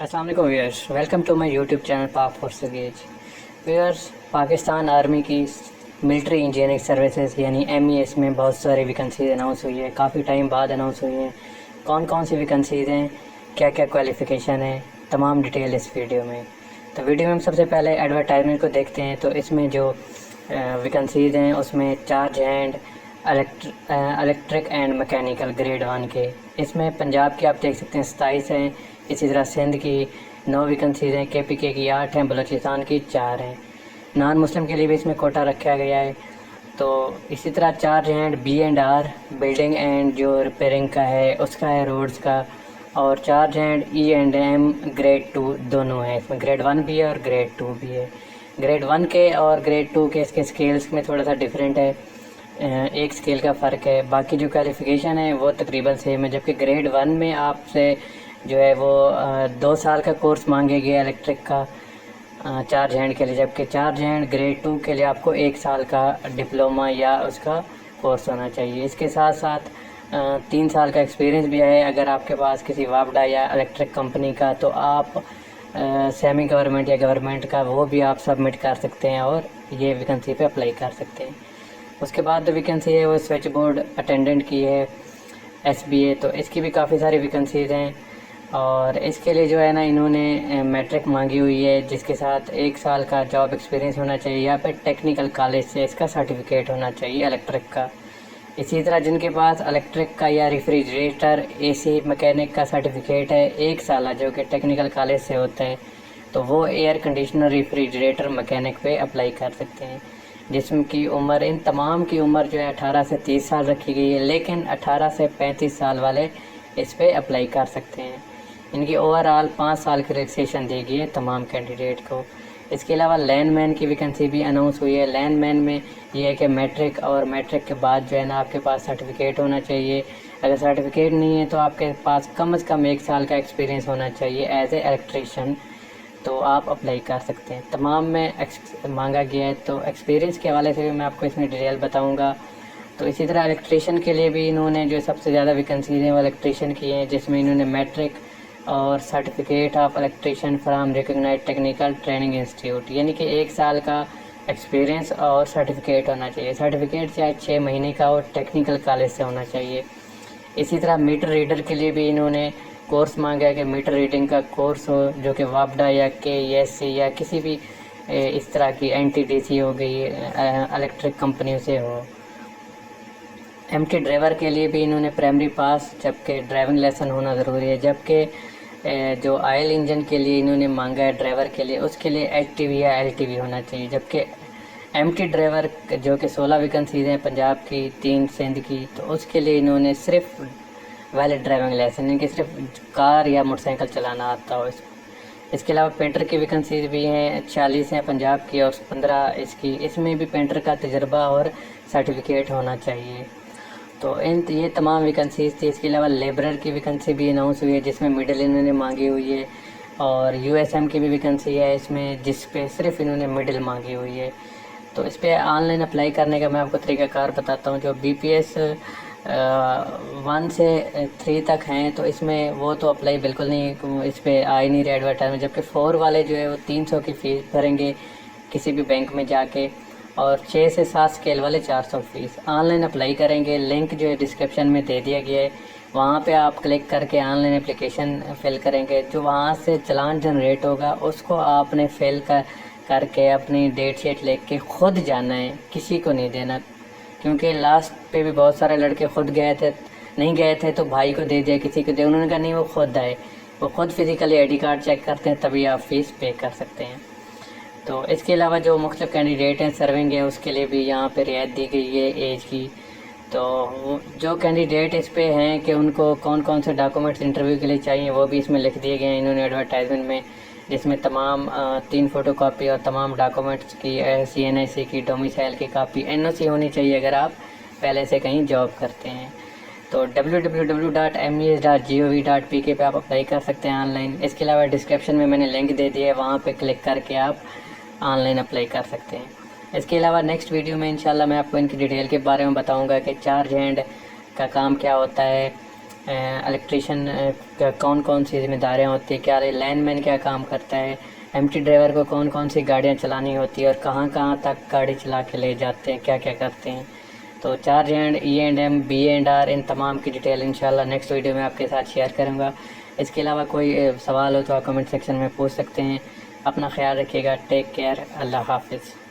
अस्सलाम वालेकुम viewers, welcome to my YouTube channel Pak for गेज। व्यूअर्स, पाकिस्तान आर्मी की मिलिट्री इंजीनियरिंग सर्विसेज यानी MES में बहुत सारी वैकेंसीज अनाउंस हुई है। काफ़ी टाइम बाद अनाउंस हुई हैं। कौन कौन सी वैकेंसीज हैं, क्या क्या क्वालिफ़िकेशन है, तमाम डिटेल इस वीडियो में। तो वीडियो में हम सबसे पहले एडवर्टाइजमेंट को देखते हैं। तो इसमें जो वैकेंसीज हैं उसमें charge hand, electric and mechanical grade 1 के, इसमें पंजाब की आप देख सकते हैं 27 हैं। इसी तरह सिंध की 9 वैकेंसीज हैं, KPK की 8 हैं, बलूचिस्तान की 4 हैं। नॉन मुस्लिम के लिए भी इसमें कोटा रखा गया है। तो इसी तरह charge hand B&R building and जो रिपेयरिंग का है उसका है, रोड्स का। और चार्ज हैंड E&M ग्रेड 2 दोनों हैं, इसमें ग्रेड 1 भी है और ग्रेड 2 भी है। ग्रेड 1 के और ग्रेड 2 के इसके स्केल्स में थोड़ा सा डिफरेंट है, एक स्केल का फ़र्क है। बाकी जो क्वालिफ़िकेशन है वो तकरीबन सेम है। जबकि ग्रेड 1 में आपसे जो है वो 2 साल का कोर्स मांगे गया इलेक्ट्रिक का चार्ज हैंड के लिए, जबकि चार्ज हैंड ग्रेड 2 के लिए आपको 1 साल का डिप्लोमा या उसका कोर्स होना चाहिए। इसके साथ साथ 3 साल का एक्सपीरियंस भी है। अगर आपके पास किसी वापडा या इलेक्ट्रिक कंपनी का, तो आप सेमी गवर्नमेंट या गवर्नमेंट का वो भी आप सबमिट कर सकते हैं और ये वैकेंसी पे अप्लाई कर सकते हैं। उसके बाद जो वैकेंसी है वो स्विच बोर्ड अटेंडेंट की है, SBA। तो इसकी भी काफ़ी सारी वैकेंसीज़ हैं और इसके लिए जो है ना इन्होंने मैट्रिक मांगी हुई है, जिसके साथ 1 साल का जॉब एक्सपीरियंस होना चाहिए या फिर टेक्निकल कॉलेज से इसका सर्टिफिकेट होना चाहिए इलेक्ट्रिक का। इसी तरह जिनके पास इलेक्ट्रिक का या रेफ्रिजरेटर AC मैकेनिक का सर्टिफिकेट है 1 साल जो कि टेक्निकल कॉलेज से होता है, तो वो एयर कंडीशनर रेफ्रिजरेटर मैकेनिक पे अप्लाई कर सकते हैं। जिसम की उम्र, इन तमाम की उम्र जो है 18 से 30 साल रखी गई है, लेकिन 18 से 35 साल वाले इस पे अप्लाई कर सकते हैं। इनकी ओवरऑल 5 साल की रिलैक्सेशन दी गई है तमाम कैंडिडेट को। इसके अलावा लैंडमैन की वैकेंसी भी अनाउंस हुई है। लैंडमैन में ये है कि मैट्रिक और मैट्रिक के बाद जो है ना आपके पास सर्टिफिकेट होना चाहिए। अगर सर्टिफिकेट नहीं है तो आपके पास कम से कम 1 साल का एक्सपीरियंस होना चाहिए एज ए इलेक्ट्रीशियन, तो आप अप्लाई कर सकते हैं। तमाम में मांगा गया है, तो एक्सपीरियंस के हवाले से भी मैं आपको इसमें डिटेल बताऊंगा। तो इसी तरह इलेक्ट्रीशियन के लिए भी इन्होंने जो सबसे ज़्यादा वैकेंसीज हैं वो इलेक्ट्रीशियन की हैं, जिसमें इन्होंने मैट्रिक और certificate of electrician from recognized technical training institute, यानी कि 1 साल का एक्सपीरियंस और सर्टिफिकेट होना चाहिए। सर्टिफिकेट चाहे 6 महीने का और टेक्निकल कॉलेज से होना चाहिए। इसी तरह मीटर रीडर के लिए भी इन्होंने कोर्स मांगा है कि मीटर रीडिंग का कोर्स हो, जो कि वापडा या KESC या किसी भी इस तरह की NTDC हो गई इलेक्ट्रिक कंपनियों से हो। MT ड्राइवर के लिए भी इन्होंने प्राइमरी पास जबकि ड्राइविंग लेसन होना ज़रूरी है। जबकि जो ऑयल इंजन के लिए इन्होंने मांगा है ड्राइवर के लिए, उसके लिए HTV या LTV होना चाहिए। जबकि MT ड्राइवर जो कि 16 वैकेंसीज हैं पंजाब की, 3 सिंध की, तो उसके लिए इन्होंने सिर्फ वैलिड ड्राइविंग लाइसेंस, इनके सिर्फ कार या मोटरसाइकिल चलाना आता हो। इसके अलावा पेंटर की वैकेंसीज भी हैं, 46 हैं पंजाब की और 15 इसकी। इसमें भी पेंटर का तजर्बा और सर्टिफिकेट होना चाहिए। तो ये तमाम वैकेंसीज थी। इसके अलावा लेबरर की वैकेंसी भी अनाउंस हुई है, जिसमें मिडिल इन्होंने मांगी हुई है। और USM की भी वैकेंसी है इसमें, जिस पे सिर्फ इन्होंने मिडिल मांगी हुई है। तो इस पर ऑनलाइन अप्लाई करने का मैं आपको तरीक़ाकार बताता हूँ। जो BPS 1 से 3 तक हैं, तो इसमें वो तो अप्लाई बिल्कुल नहीं, इस पर आ ही नहीं रहा एडवर्टाइजमेंट। जबकि 4 वाले जो है वो 300 की फ़ीस भरेंगे किसी भी बैंक में जाके, और 6 से 7 स्केल वाले 400 फ़ीस। ऑनलाइन अप्लाई करेंगे, लिंक जो है डिस्क्रिप्शन में दे दिया गया है, वहाँ पे आप क्लिक करके ऑनलाइन एप्लीकेशन फ़िल करेंगे। जो वहाँ से चालान जनरेट होगा उसको आपने फ़िल करके अपनी डेट शीट लेके के ख़ुद जाना है, किसी को नहीं देना। क्योंकि लास्ट पे भी बहुत सारे लड़के खुद गए थे, नहीं गए थे तो भाई को दे दिया, किसी को दे, उन्होंने कहा नहीं वो खुद आए। वो खुद फिज़िकली ID कार्ड चेक करते हैं, तभी आप फ़ीस पे कर सकते हैं। तो इसके अलावा जो मुख्तलिफ कैंडिडेट हैं सर्विंग है, उसके लिए भी यहाँ पे रियायत दी गई है एज की। तो जो कैंडिडेट इस पे हैं कि उनको कौन कौन से डॉक्यूमेंट्स इंटरव्यू के लिए चाहिए, वो भी इसमें लिख दिए गए हैं इन्होंने एडवर्टाइजमेंट में, जिसमें तमाम 3 फ़ोटोकॉपी और तमाम डॉक्यूमेंट्स की, CNIC की, डोमिसाइल की कापी, NOC होनी चाहिए अगर आप पहले से कहीं जॉब करते हैं। तो www.mes.gov.pk पे आप अप्लाई कर सकते हैं ऑनलाइन। इसके अलावा डिस्क्रिप्शन में मैंने लिंक दे दिया है, वहाँ पे क्लिक करके आप ऑनलाइन अप्लाई कर सकते हैं। इसके अलावा नेक्स्ट वीडियो में इंशाल्लाह मैं आपको इनकी डिटेल के बारे में बताऊंगा कि चार्ज हैंड का काम क्या होता है, الیکٹریشین کا کون کون سی ذمہ داریاں ہوتی ہیں، کیا لائن مین کیا کام کرتا ہے، ایم ٹی ڈرائیور کو کون کون سی گاڑیاں چلانی ہوتی ہے اور کہاں کہاں تک گاڑی چلا کے لے جاتے ہیں، کیا کیا کرتے ہیں. تو charge and E and M B and R ان تمام کی ڈیٹیل انشاءاللہ نیکسٹ ویڈیو میں آپ کے ساتھ شیئر کروں گا. اس کے علاوہ کوئی سوال ہو تو آپ کمنٹ سیکشن میں پوچھ سکتے ہیں. اپنا خیال رکھیے گا. Take care. اللہ حافظ.